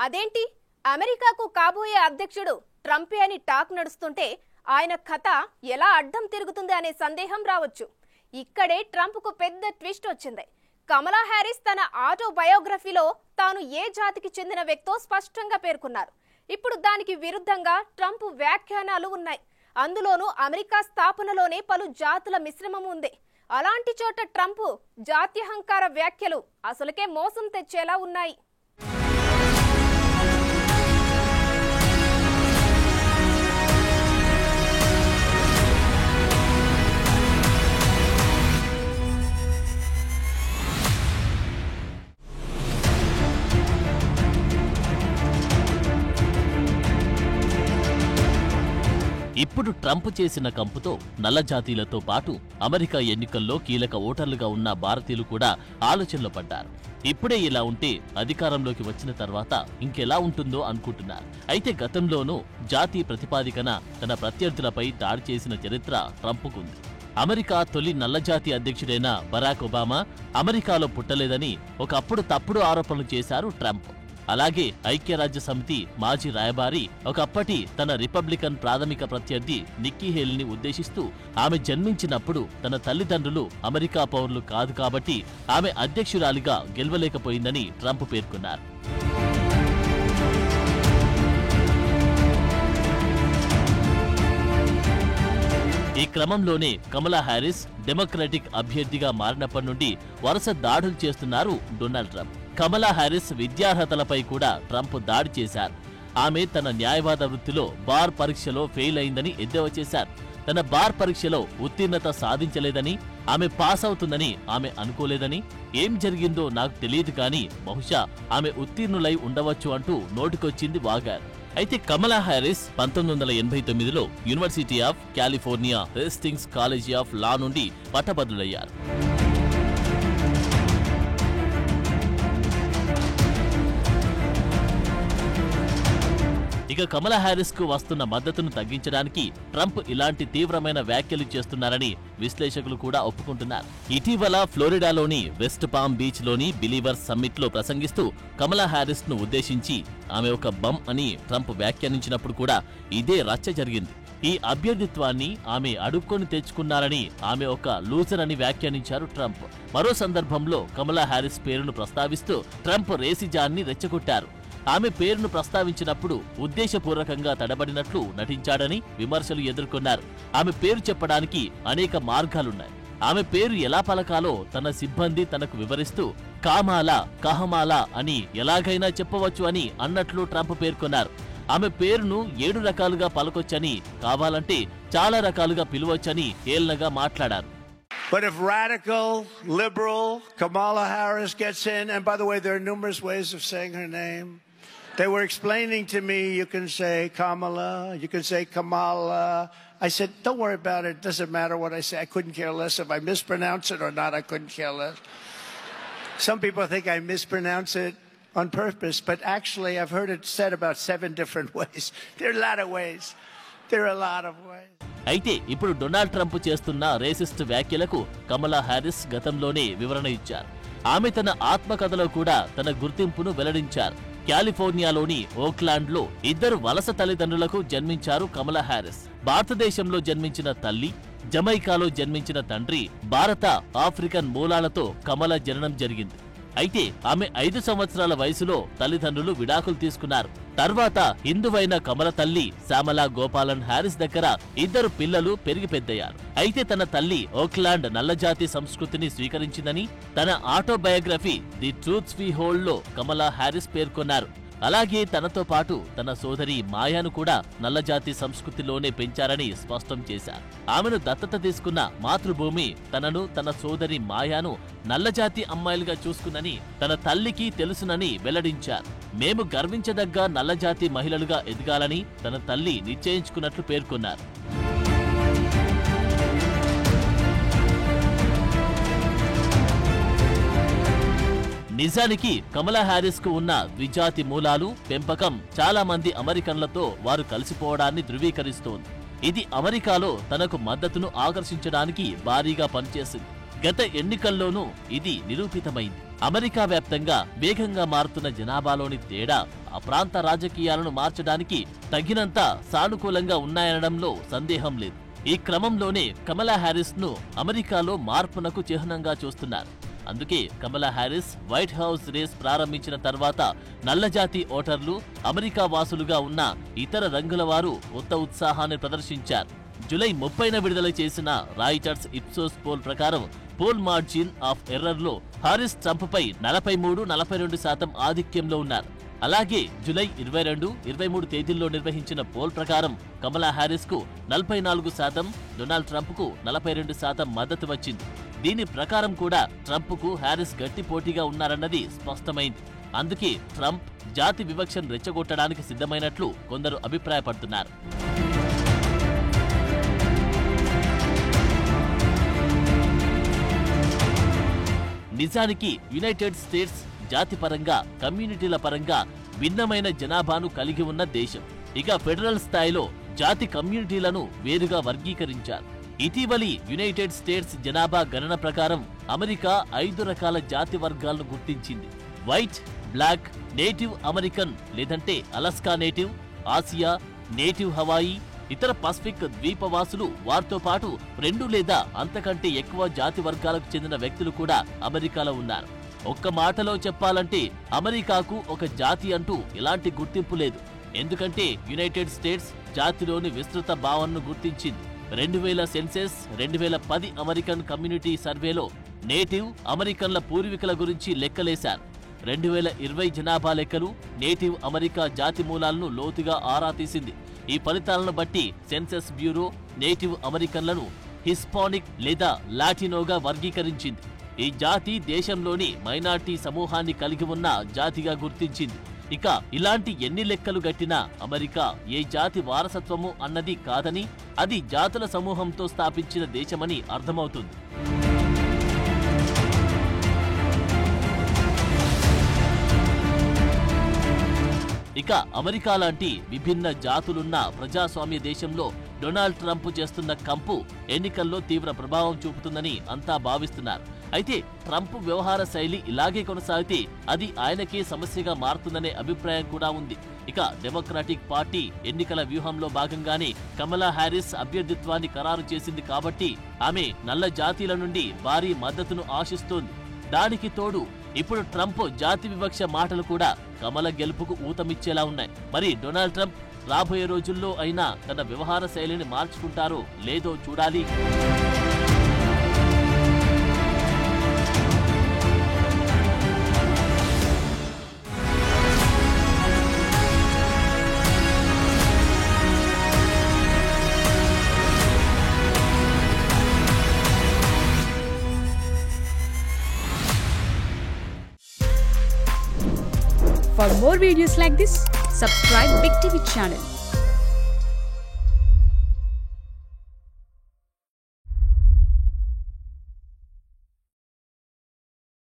అదేంటి అమెరికాకు కాబోయే అధ్యక్షుడు ట్రంపే అని టాక్ నడుస్తుంటే ఆయన కథ ఎలా అడ్డం తిరుగుతుంది అనే సందేహం రావచ్చు. ఇక్కడే ట్రంప్కు పెద్ద ట్విస్ట్ వచ్చింది. కమలా హ్యారిస్ తన ఆటోబయోగ్రఫీలో తాను ఏ జాతికి చెందిన వ్యక్తో స్పష్టంగా పేర్కొన్నారు. ఇప్పుడు దానికి విరుద్ధంగా ట్రంప్ వ్యాఖ్యానాలు ఉన్నాయి. అందులోనూ అమెరికా స్థాపనలోనే పలు జాతుల మిశ్రమం ఉంది. అలాంటి చోట ట్రంప్ జాత్యహంకార వ్యాఖ్యలు అసలుకే మోసం తెచ్చేలా ఉన్నాయి. ఇప్పుడు ట్రంప్ చేసిన కంపుతో నల్ల జాతీయులతో పాటు అమెరికా ఎన్నికల్లో కీలక ఓటర్లుగా ఉన్న భారతీయులు కూడా ఆలోచనలో పడ్డారు. ఇప్పుడే ఇలా ఉంటే అధికారంలోకి వచ్చిన తర్వాత ఇంకెలా ఉంటుందో అనుకుంటున్నారు. అయితే గతంలోనూ జాతీయ ప్రతిపాదికన తన ప్రత్యర్థులపై దాడి చేసిన చరిత్ర ట్రంప్కుంది. అమెరికా తొలి నల్లజాతి అధ్యక్షుడైన బరాక్ ఒబామా అమెరికాలో పుట్టలేదని ఒకప్పుడు తప్పుడు ఆరోపణలు చేశారు ట్రంప్. అలాగే ఐక్యరాజ్య సమితి మాజీ రాయబారి ఒకప్పటి తన రిపబ్లికన్ ప్రాథమిక ప్రత్యర్థి నిక్కీ హేలీని ఉద్దేశిస్తూ ఆమె జన్మించినప్పుడు తన తల్లిదండ్రులు అమెరికా పౌరులు కాదు కాబట్టి ఆమె అధ్యక్షురాలిగా గెలవలేకపోయిందని ట్రంప్ పేర్కొన్నారు. ఈ క్రమంలోనే కమలా హ్యారిస్ డెమోక్రటిక్ అభ్యర్థిగా మారినప్పటి నుండి వరుస దాడులు చేస్తున్నారు డొనాల్డ్ ట్రంప్. కమలా హ్యారిస్ విద్యార్హతలపై కూడా ట్రంప్ దాడి చేశారు. ఆమె తన న్యాయవాద వృత్తిలో బార్ పరీక్షలో ఫెయిల్ అయిందని ఎద్దేవా చేశారు. తన బార్ పరీక్షలో ఉత్తీర్ణత సాధించలేదని, ఆమె పాస్ అవుతుందని ఆమె అనుకోలేదని, ఏం జరిగిందో నాకు తెలియదు కానీ బహుశా ఆమె ఉత్తీర్ణులై ఉండవచ్చు అంటూ నోటికొచ్చింది వాగారు. అయితే కమలా హ్యారిస్ 1989లో university of California Hastings college of law నుండి పట్టభద్రులయ్యారు. ఇక కమలా హ్యారిస్ కు వస్తున్న మద్దతును తగ్గించడానికి ట్రంప్ ఇలాంటి తీవ్రమైన వ్యాఖ్యలు చేస్తున్నారని విశ్లేషకులు కూడా ఒప్పుకుంటున్నారు. ఇటీవల ఫ్లోరిడాలోని వెస్ట్ పామ్ బీచ్ లోని బిలీవర్స్ సమ్మిట్ లో ప్రసంగిస్తూ కమలా హ్యారిస్ ను ఉద్దేశించి ఆమె ఒక బమ్ అని ట్రంప్ వ్యాఖ్యానించినప్పుడు కూడా ఇదే రచ్చ జరిగింది. ఈ అభ్యర్థిత్వాన్ని ఆమె అడుక్కొని తెచ్చుకున్నారని, ఆమె ఒక లూజర్ అని వ్యాఖ్యానించారు ట్రంప్. మరో సందర్భంలో కమలా హ్యారిస్ పేరును ప్రస్తావిస్తూ ట్రంప్ రేసిజాన్ని రెచ్చగొట్టారు. ఆమె పేరును ప్రస్తావించినప్పుడు ఉద్దేశపూర్వకంగా తడబడినట్లు నటించాడని విమర్శలు ఎదుర్కొన్నారు. ఆమె పేరు చెప్పడానికి అనేక మార్గాలున్నాయి. ఆమె పేరు ఎలా పలకాలో తన సిబ్బంది తనకు వివరిస్తూ కామాలా, కహమాలా అని ఎలాగైనా చెప్పవచ్చు అని అన్నట్లు ట్రంప్ పేర్కొన్నారు. ఆమె పేరును 7 రకాలుగా పలకొచ్చని, కావాలంటే చాలా రకాలుగా పిలవచ్చని ఏళ్లగా మాట్లాడారు. But if radical, liberal Kamala Harris gets in, and by the way, there are numerous ways of saying her name. They were explaining to me, you can say Kamala, you can say Kamala. I said, don't worry about it. It doesn't matter what I say. I couldn't care less. If I mispronounce it or not, I couldn't care less. Some people think I mispronounce it on purpose, but actually I've heard it said about 7 different ways. There are a lot of ways. There are a lot of ways. అయితే ఇప్పుడు Donald Trump చేస్తున్న racist వ్యాఖ్యలకు కమలా Harris గతంలోనే వివరణ ఇచ్చారు. ఆమె తన ఆత్మకథలో కూడా తన గుర్తింపును వెల్లడించారు. కాలిఫోర్నియాలోని ఓక్లాండ్ లో 2 వలస తల్లిదండ్రులకు జన్మించారు కమలా హ్యారిస్. భారతదేశంలో జన్మించిన తల్లి, జమైకాలో జన్మించిన తండ్రి, భారత ఆఫ్రికన్ మూలాలతో కమల జననం జరిగింది. అయితే ఆమె 5 సంవత్సరాల వయసులో తల్లిదండ్రులు విడాకులు తీసుకున్నారు. తర్వాత హిందువైన కమల తల్లి శ్యామలా గోపాలన్ హ్యారిస్ దగ్గర 2 పిల్లలు పెరిగి పెద్దయ్యారు. అయితే తన తల్లి ఓక్లాండ్ నల్లజాతి సంస్కృతిని స్వీకరించిందని తన autobiography the truths we hold లో కమలా హ్యారిస్ పేర్కొన్నారు. అలాగే తనతో పాటు తన సోదరి మాయాను కూడా నల్లజాతి సంస్కృతిలోనే పెంచారని స్పష్టం చేశారు. ఆమెను దత్తత తీసుకున్న మాతృభూమి తనను, తన సోదరి మాయాను నల్లజాతి అమ్మాయిలుగా చూసుకుందని తన తల్లికి తెలుసునని వెల్లడించారు. మేము గర్వించదగ్గ నల్లజాతి మహిళలుగా ఎదగాలని తన తల్లి నిశ్చయించుకున్నట్లు పేర్కొన్నారు. నిజానికి కమలా హ్యారిస్ కు ఉన్న ద్విజాతి మూలాలు, పెంపకం చాలా మంది అమెరికన్లతో వారు కలిసిపోవడాన్ని ధృవీకరిస్తోంది. ఇది అమెరికాలో తనకు మద్దతును ఆకర్షించడానికి భారీగా పనిచేసింది. గత ఎన్నికల్లోనూ ఇది నిరూపితమైంది. అమెరికా వ్యాప్తంగా వేగంగా మారుతున్న జనాభాలోని తేడా ఆ ప్రాంత రాజకీయాలను మార్చడానికి తగినంత సానుకూలంగా ఉన్నాయనడంలో సందేహం లేదు. ఈ క్రమంలోనే కమలా హ్యారిస్ ను అమెరికాలో మార్పునకు చిహ్నంగా చూస్తున్నారు. అందుకే కమలా హ్యారిస్ వైట్ హౌస్ రేస్ ప్రారంభించిన తర్వాత నల్లజాతి ఓటర్లు, అమెరికా వాసులుగా ఉన్న ఇతర రంగుల వారు కొత్త ఉత్సాహాన్ని ప్రదర్శించారు. జూలై 30న విడుదల చేసిన రాయిటర్స్ ఇప్సోస్ పోల్ ప్రకారం పోల్ మార్జిన్ ఆఫ్ ఎర్రర్లో హారిస్ ట్రంప్పై 43-42% ఆధిక్యంలో ఉన్నారు. అలాగే జూలై 22, 23 తేదీల్లో నిర్వహించిన పోల్ ప్రకారం కమలా హ్యారిస్ కు 44%, డొనాల్డ్ ట్రంప్ కు 42% మద్దతు వచ్చింది. దీని ప్రకారం కూడా ట్రంప్ కు హ్యారిస్ గట్టి పోటీగా ఉన్నారన్నది స్పష్టమైంది. అందుకే ట్రంప్ జాతి వివక్షను రెచ్చగొట్టడానికి సిద్ధమైనట్లు కొందరు అభిప్రాయపడుతున్నారు. నిజానికి యునైటెడ్ స్టేట్స్ జాతిపరంగా, కమ్యూనిటీల పరంగా భిన్నమైన జనాభాను కలిగి ఉన్న దేశం. ఇక ఫెడరల్ స్థాయిలో జాతి కమ్యూనిటీలను వేరుగా వర్గీకరించారు. ఇటీవలి యునైటెడ్ స్టేట్స్ జనాభా గణన ప్రకారం అమెరికా 5 రకాల జాతి వర్గాలను గుర్తించింది. వైట్, బ్లాక్, నేటివ్ అమెరికన్ లేదంటే Alaska native, Asia, native Hawaii, ఇతర పసిఫిక్ ద్వీపవాసులు, వారితో పాటు 2 లేదా అంతకంటే ఎక్కువ జాతి వర్గాలకు చెందిన వ్యక్తులు కూడా అమెరికాలో ఉన్నారు. ఒక్క మాటలో చెప్పాలంటే అమెరికాకు ఒక జాతి అంటూ ఎలాంటి గుర్తింపు లేదు. ఎందుకంటే యునైటెడ్ స్టేట్స్ జాతిలోని విస్తృత భావనను గుర్తించింది. 2000 సెన్సెస్, 2010 అమెరికన్ కమ్యూనిటీ సర్వేలో నేటివ్ అమెరికన్ల పూర్వీకుల గురించి లెక్కలేశారు. 2020 జనాభా లెక్కలు నేటివ్ అమెరికా జాతి మూలాలను లోతుగా ఆరా తీసింది. ఈ ఫలితాలను బట్టి సెన్సస్ బ్యూరో నేటివ్ అమెరికన్లను హిస్పానిక్ లేదా లాటినోగా వర్గీకరించింది. ఈ జాతి దేశంలోని మైనార్టీ సమూహాన్ని కలిగి ఉన్న జాతిగా గుర్తించింది. ఇక ఇలాంటి ఎన్ని లెక్కలు గట్టినా అమెరికా ఏ జాతి వారసత్వము అన్నది కాదని, అది జాతుల సమూహంతో స్థాపించిన దేశమని అర్థమవుతుంది. ఇక అమెరికా లాంటి విభిన్న జాతులున్న ప్రజాస్వామ్య దేశంలో డొనాల్డ్ ట్రంప్ చేస్తున్న కంపు ఎన్నికల్లో తీవ్ర ప్రభావం చూపుతుందని అంతా భావిస్తున్నారు. అయితే ట్రంప్ వ్యవహార శైలి ఇలాగే కొనసాగితే అది ఆయనకే సమస్యగా మారుతుందనే అభిప్రాయం కూడా ఉంది. ఇక డెమోక్రాటిక్ పార్టీ ఎన్నికల వ్యూహంలో భాగంగానే కమలా హ్యారిస్ అభ్యర్థిత్వాన్ని ఖరారు చేసింది కాబట్టి ఆమె నల్ల జాతీయుల నుండి భారీ మద్దతును ఆశిస్తోంది. దానికి తోడు ఇప్పుడు ట్రంప్ జాతి వివక్ష మాటలు కూడా కమల గెలుపుకు ఊతమిచ్చేలా ఉన్నాయి. మరి డొనాల్డ్ ట్రంప్ రాబోయే రోజుల్లో అయినా తన వ్యవహార శైలిని మార్చుకుంటారో లేదో చూడాలి. For more videos like this, subscribe Big TV channel.